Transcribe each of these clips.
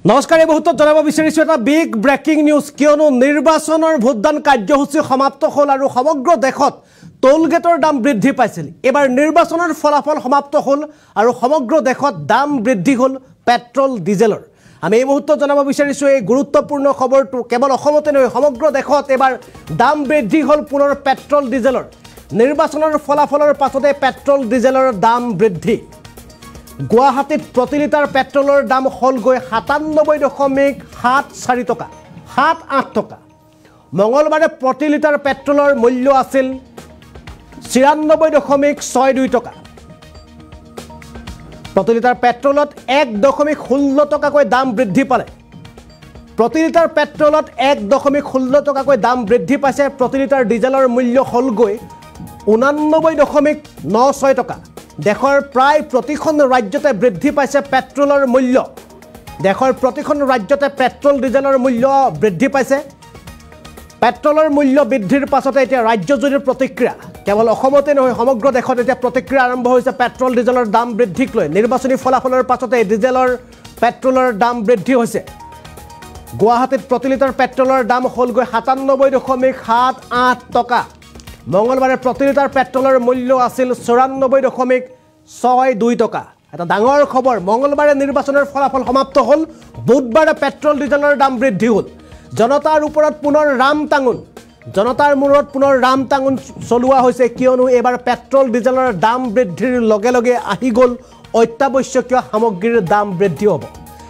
নমস্কাৰ এই মুহূৰ্তত জনাব বিচাৰিছো এটা বিগ ব্ৰেকিং নিউজ কিয়নো নিৰ্বাচনৰ ভোটদান কাৰ্যসূচী সমাপ্ত হ'ল আৰু সমগ্ৰ দেশত টোল গেটৰ দাম বৃদ্ধি পাইছিল এবাৰ নিৰ্বাচনৰ ফলাফল সমাপ্ত হ'ল আৰু সমগ্ৰ দেশত দাম বৃদ্ধি হ'ল পেট্ৰল ডিজেলৰ আমি এই মুহূৰ্তত জনাব বিচাৰিছো এই গুৰুত্বপূৰ্ণ খবৰটো কেৱল অসমতে নহয় সমগ্ৰ দেশত এবাৰ দাম বৃদ্ধি হ'ল পুনৰ পেট্ৰল ডিজেলৰ নিৰ্বাচনৰ ফলাফলৰ পাছতে পেট্ৰল ডিজেলৰ দাম বৃদ্ধি গুৱাহাটীত প্ৰতি লিটাৰ পেট্ৰলৰ দাম হ'ল গৈ 97.74 টকা 78 টকা মঙ্গলবাৰে প্ৰতি লিটাৰ পেট্ৰলৰ মূল্য আছিল 94.62 টকা প্ৰতি লিটাৰ পেট্ৰলত 1.16 টকাকৈ দাম বৃদ্ধি পালে প্ৰতি লিটাৰ পেট্ৰলত 1.16 টকাকৈ দাম বৃদ্ধি পাইছে প্ৰতি লিটাৰ ডিজেলৰ মূল্য হ'ল গৈ 89.96 টকা দেশৰ প্ৰায় প্ৰতিখন ৰাজ্যতে বৃদ্ধি পাইছে পেট্ৰলৰ মূল্য দেশৰ প্ৰতিখন ৰাজ্যতে পেট্ৰল ডিজেলৰ মূল্য বৃদ্ধি পাইছে পেট্ৰলৰ মূল্য বৃদ্ধিৰ পাছতে এতিয়া ৰাজ্যজুৰি প্ৰতিক্ৰিয়া কেৱল অসমতে নহয় সমগ্ৰ দেশত এতিয়া প্ৰতিক্ৰিয়া আৰম্ভ হৈছে পেট্ৰল ডিজেলৰ দাম বৃদ্ধিক লৈ নিৰ্বাচনী ফলাফলৰ পাছতে ডিজেলৰ পেট্ৰলৰ দাম বৃদ্ধি হৈছে গুৱাহাটীত প্ৰতি লিটাৰ পেট্ৰলৰ দাম হ'ল গৈ 97.78 টকা মঙ্গলবাৰে প্ৰতি লিটাৰ পেট্ৰলৰ মূল্য আছিল 94.62 টকা এটা ডাঙৰ খবৰ মঙ্গলবাৰে নিৰ্বাচনৰ ফলাফল সমাপ্ত হ'ল বুধবাৰে পেট্ৰল ডিজেলৰ দাম বৃদ্ধি হ'ল জনতাৰ ওপৰত পুনৰ জনতাৰ মূৰত পুনৰ ৰাম টাঙুন চলোৱা হৈছে কিয়নো এবাৰ পেট্ৰল ডিজেলৰ দাম বৃদ্ধিৰ লগে লগে আহি গ'ল অত্যাৱশ্যকীয় সামগ্ৰীৰ দাম বৃদ্ধি হ'ব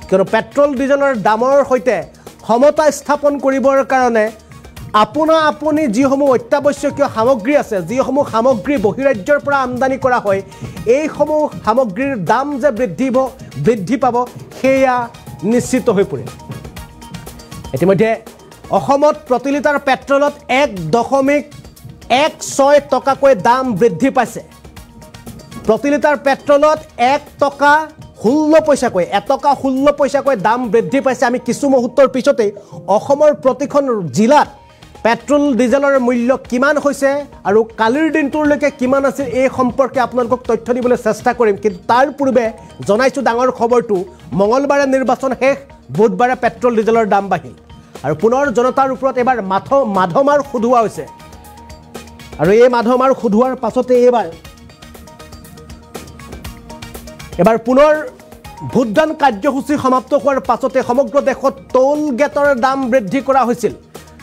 কিয়নো পেট্ৰল ডিজেলৰ দামৰ সৈতে সমতা স্থাপন কৰিবৰ কাৰণে আপুনি যিসমূহ অত্যাৱশ্যকীয় সামগ্ৰী আছে যিসমূহ সামগ্ৰী বহিৰাজ্যৰ পৰা আমদানি কৰা হয় এইসমূহ সামগ্ৰীৰ দাম যে বৃদ্ধি পাব সেয়া নিশ্চিত হৈ পৰিল ইতিমধ্যে অসমত প্ৰতি লিটাৰ পেট্ৰলত 1.16 টকাকৈ দাম বৃদ্ধি পাইছে প্ৰতি লিটাৰ পেট্ৰলত 1 টকা 16 পইচাকৈ 1 টকা 16 পইচাকৈ দাম বৃদ্ধি পাইছে আমি কিছু মুহূৰ্তৰ পিছতে অসমৰ প্ৰতিখন জিলাত পেট্ৰল ডিজেলৰ মূল্য কিমান হৈছে আৰু কালিৰ দিনটোলৈকে কিমান আছিল এই সম্পৰ্কে আপোনালোকক তথ্য দিবলৈ চেষ্টা কৰিম কিন্তু তাৰ পূৰ্বে জনাইছো ডাঙৰ খবৰটো মঙ্গলবাৰে নিৰ্বাচন শেষ বুধবাৰে পেট্ৰল ডিজেলৰ দাম বাঢ়িল আৰু পুনৰ জনতাৰ ওপৰত এবাৰ মাধমাৰ খুধুৱা হৈছে আৰু এই মাধমাৰ খুধুৱাৰ পাছতে এবাৰ পুনৰ ভোটদান কাৰ্যসূচী সমাপ্ত হোৱাৰ পাছতে সমগ্ৰ দেশত টোল গেটৰ দাম বৃদ্ধি কৰা হৈছিল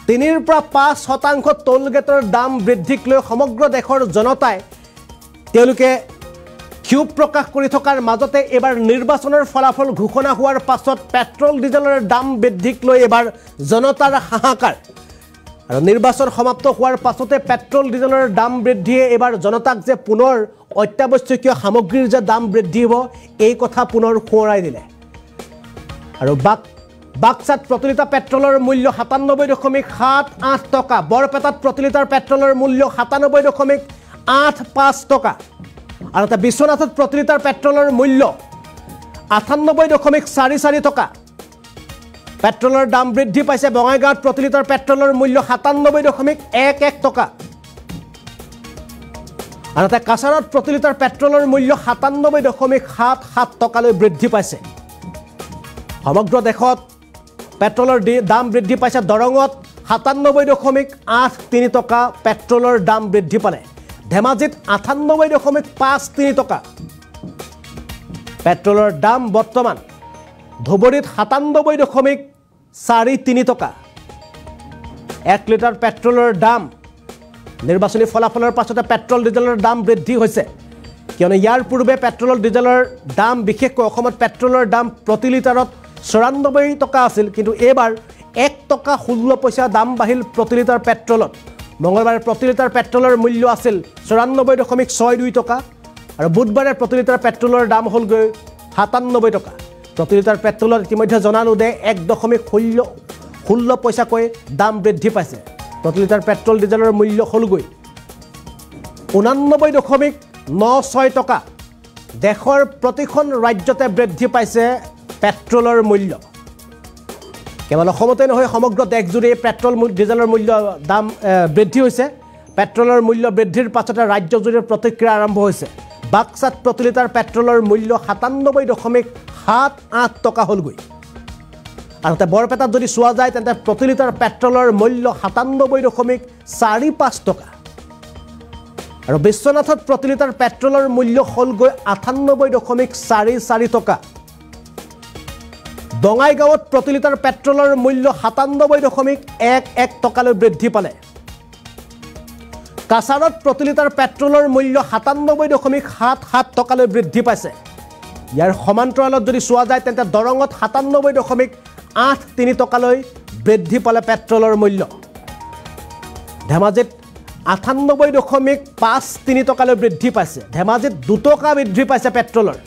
3 পৰা 5% টোল গেটৰ দাম বৃদ্ধিক লৈ সমগ্ৰ দেশৰ জনতাই তেওঁলোকে ক্ষোভ প্ৰকাশ কৰি থকাৰ মাজতে এবাৰ নিৰ্বাচনৰ ফলাফল ঘোষণা হোৱাৰ পাছত পেট্ৰল ডিজেলৰ দাম বৃদ্ধিক লৈ এবাৰ জনতাৰ হাহাকাৰ আৰু নিৰ্বাচন সমাপ্ত হোৱাৰ পাছতে পেট্ৰল ডিজেলৰ দাম বৃদ্ধিয়ে এবাৰ জনতাক যে পুনৰ অত্যাৱশ্যকীয় সামগ্ৰীৰ যে দাম বৃদ্ধি হ'ব এই কথা পুনৰ সোঁৱৰাই দিলে আৰু বাক্সাত প্ৰতি লিটাৰ পেট্ৰলৰ মূল্য 97.78 টকা বৰপেটাত প্ৰতি লিটাৰ পেট্ৰলৰ মূল্য 97.85 টকা আৰু এটা বিশ্বনাথত প্ৰতি লিটাৰ পেট্ৰলৰ মূল্য 98.44 টকা পেট্ৰলৰ দাম বৃদ্ধি পাইছে বঙাইগাঁৱত প্ৰতি লিটাৰ পেট্ৰলৰ মূল্য 97.11 টকা আৰু এটা কাছাৰত প্ৰতি লিটাৰ পেট্ৰলৰ মূল্য 97.77 টকালৈ বৃদ্ধি পাইছে সমগ্ৰ দেশত পেট্ৰলৰ দাম বৃদ্ধি পাইছে দৰঙত 97.83 টকা পেট্ৰলৰ দাম বৃদ্ধি পালে ধেমাজিত 98.53 টকা পেট্ৰলৰ দাম বৰ্তমান ধুবুৰীত 97.43 টকা 1 লিটাৰ পেট্ৰলৰ দাম নিৰ্বাচনী ফলাফলৰ পাছতে পেট্ৰল ডিজেলৰ দাম বৃদ্ধি হৈছে কিয়নো ইয়াৰ পূৰ্বে পেট্ৰল ডিজেলৰ দাম বিশেষকৈ অসমত পেট্ৰলৰ দাম প্ৰতি লিটাৰত 94 টকা আছিল কিন্তু এবাৰ 1 টকা 16 পইচা দাম বাঢ়িল প্ৰতি লিটাৰ পেট্ৰলত মঙ্গলবাৰে প্ৰতি লিটাৰ পেট্ৰলৰ মূল্য আছিল 94.62 টকা আৰু বুধবাৰে প্ৰতি লিটাৰ পেট্ৰলৰ দাম হ'ল গৈ 97 টকা প্ৰতি লিটাৰ পেট্ৰলত ইতিমধ্যে জনালো যে 1.16 পইচাকৈ দাম বৃদ্ধি পাইছে প্ৰতি লিটাৰ পেট্ৰল ডিজেলৰ মূল্য হ'ল গৈ 89.96 টকা দেশৰ প্ৰতিখন ৰাজ্যতে বৃদ্ধি পাইছে পেট্ৰলৰ মূল্য কেৱল অসমতে নহয় সমগ্ৰ দেশজুৰি পেট্ৰল ডিজেলৰ মূল্য দাম বৃদ্ধি হৈছে পেট্ৰলৰ মূল্য বৃদ্ধিৰ পাছতে ৰাজ্যজুৰি প্ৰতিক্ৰিয়া আৰম্ভ হৈছে বাক্সাত প্ৰতি লিটাৰ পেট্ৰলৰ মূল্য 97.78 টকা হ'লগৈ আনহাতে বৰপেটাত যদি চোৱা যায় তেন্তে প্ৰতি লিটাৰ পেট্ৰলৰ মূল্য 97.45 টকা আৰু বিশ্বনাথত প্ৰতি লিটাৰ পেট্ৰলৰ মূল্য হ'লগৈ 98.44 টকা বঙাইগাঁৱত প্ৰতি লিটাৰ পেট্ৰলৰ মূল্য 97.11 টকালৈ বৃদ্ধি পালে কাছাৰত প্ৰতি লিটাৰ পেট্ৰলৰ মূল্য 97.77 টকালৈ বৃদ্ধি পাইছে ইয়াৰ সমান্তৰালত যদি চোৱা যায় তেন্তে দৰঙত 97.83 টকালৈ বৃদ্ধি পালে পেট্ৰলৰ মূল্য ধেমাজিত 98.53 টকালৈ বৃদ্ধি পাইছে ধেমাজিত 2 টকা বৃদ্ধি পাইছে পেট্ৰলৰ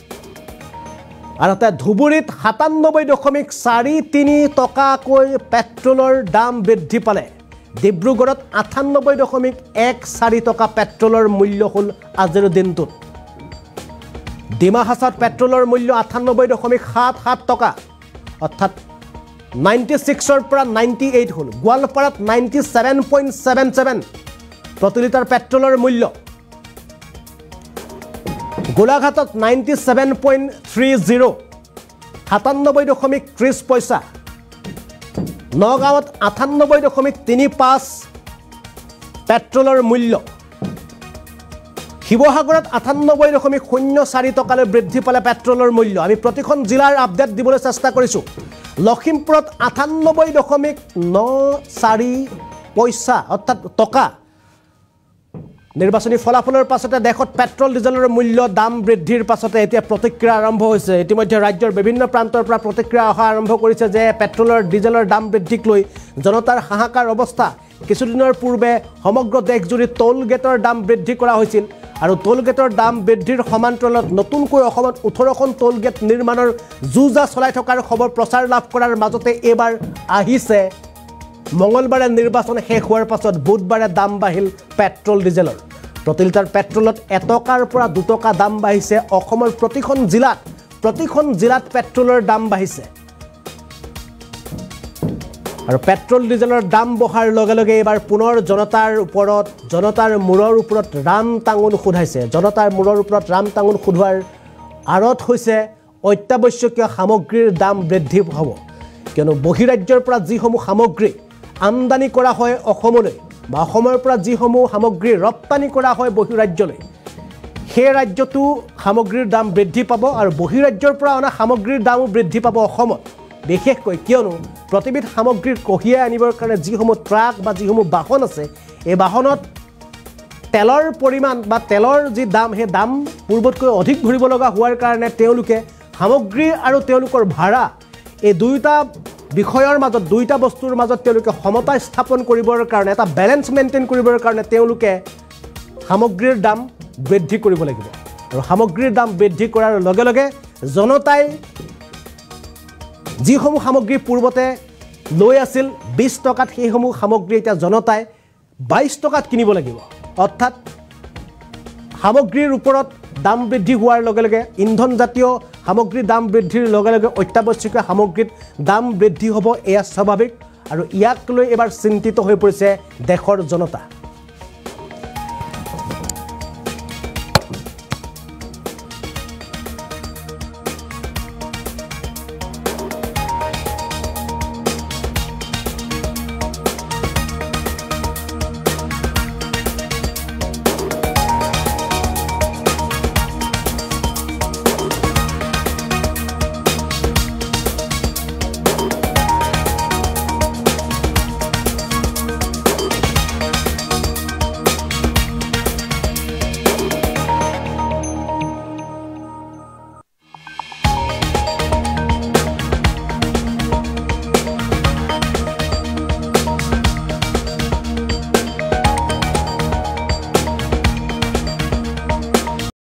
আৰু তে ধুবুৰীত 97.43 টকাকৈ পেট্ৰলৰ দাম বৃদ্ধি পালে ডিব্ৰুগড়ত 98.14 টকা পেট্ৰলৰ মূল্য হ'ল আজিৰ দিনটোত ডিমা হাছাওত পেট্ৰলৰ মূল্য 98.77 টকা অৰ্থাৎ 96 ৰ পৰা 98 হ'ল গোৱালপাৰাত 97.77 প্ৰতি লিটাৰ পেট্ৰলৰ মূল্য গোলাঘাটত 97.30 97.30 পইচা নগাঁৱত 98.35 পেট্ৰলৰ মূল্য শিৱসাগৰত 98.04 টকালৈ বৃদ্ধি পালে পেট্ৰলৰ মূল্য আমি প্ৰতিখন জিলাৰ আপডেট দিবলৈ চেষ্টা কৰিছো লখিমপুৰত 98.94 পইচা অৰ্থাৎ টকা নিৰ্বাচনী ফলাফলৰ পাছতে দেখত পেট্ৰল ডিজেলৰ মূল্য দাম বৃদ্ধিৰ পাছতে এতিয়া প্ৰতিক্ৰিয়া আৰম্ভ হৈছে ইতিমধ্যে ৰাজ্যৰ বিভিন্ন প্ৰান্তৰ পৰা প্ৰতিক্ৰিয়া অহা আৰম্ভ কৰিছে যে পেট্ৰলৰ ডিজেলৰ দাম বৃদ্ধিক লৈ জনতাৰ হাহাকাৰ অৱস্থা কিছুদিনৰ পূৰ্বে সমগ্ৰ দেশজুৰি টোল গেটৰ দাম বৃদ্ধি কৰা হৈছিল আৰু টোল গেটৰ দাম বৃদ্ধিৰ সমান্তৰালত নতুনকৈ অসমত 18খন টোল গেট নিৰ্মাণৰ জুজা চলাই থকাৰ খবৰ প্ৰচাৰ লাভ কৰাৰ মাজতে এবাৰ আহিছে মঙ্গলবাৰে নিৰ্বাচন শেষ হোৱাৰ পাছত বুধবাৰে দাম বাঢ়িল পেট্ৰল ডিজেলৰ প্ৰতি লিটাৰ পেট্ৰলত 1 টকাৰ পৰা 2 টকা দাম বাঢ়িছে অসমৰ প্ৰতিখন জিলাত পেট্ৰলৰ দাম বাঢ়িছে আৰু পেট্ৰল ডিজেলৰ দাম বঢ়াৰ লগে লগে এবাৰ পুনৰ জনতাৰ মূৰৰ ওপৰত ৰাম টাঙোন খুধাইছে জনতাৰ মূৰৰ ওপৰত ৰাম টাঙোন খুধোৱাৰ আঁৰত হৈছে অত্যাৱশ্যকীয় সামগ্ৰীৰ দাম বৃদ্ধি হ'ব কিয়নো বহিৰাজ্যৰ পৰা যিসমূহ সামগ্ৰী আমদানি কৰা হয় অসমলৈ বা অসমৰ পৰা যিসমূহ সামগ্ৰী ৰপ্তানি কৰা হয় বহিৰাজ্যলৈ সেই ৰাজ্যটো সামগ্ৰীৰ দাম বৃদ্ধি পাব আৰু বহিৰাজ্যৰ পৰা অনা সামগ্ৰীৰ দামো বৃদ্ধি পাব অসমত বিশেষকৈ কিয়নো প্ৰতিবিধ সামগ্ৰীৰ কঢ়িয়াই আনিবৰ কাৰণে যিসমূহ ট্ৰাক বা যিসমূহ বাহন আছে এই বাহনত তেলৰ পৰিমাণ বা তেলৰ যি দাম সেই দাম পূৰ্বতকৈ অধিক ভৰিব লগা হোৱাৰ কাৰণে তেওঁলোকে সামগ্ৰী আৰু তেওঁলোকৰ ভাড়া এই দুয়োটা বিষয়ৰ মাজত দুয়োটা বস্তুৰ মাজত তেওঁলোকে সমতা স্থাপন কৰিবৰ কাৰণে এটা বেলেন্স মেইনটেইন কৰিবৰ কাৰণে তেওঁলোকে সামগ্ৰীৰ দাম বৃদ্ধি কৰিব লাগিব আৰু সামগ্ৰীৰ দাম বৃদ্ধি কৰাৰ লগে লগে জনতাই যিসমূহ সামগ্ৰী পূৰ্বতে লৈ আছিল 20 টকাত সেইসমূহ সামগ্ৰী এতিয়া জনতাই 22 টকাত কিনিব লাগিব অৰ্থাৎ সামগ্ৰীৰ ওপৰত দাম বৃদ্ধি হোৱাৰ লগে লগে ইন্ধন জাতীয় সামগ্ৰীৰ দাম বৃদ্ধিৰ লগে লগে অত্যাৱশ্যকীয় সামগ্ৰীত দাম বৃদ্ধি হ'ব এয়া স্বাভাৱিক আৰু ইয়াক লৈ এবাৰ চিন্তিত হৈ পৰিছে দেশৰ জনতা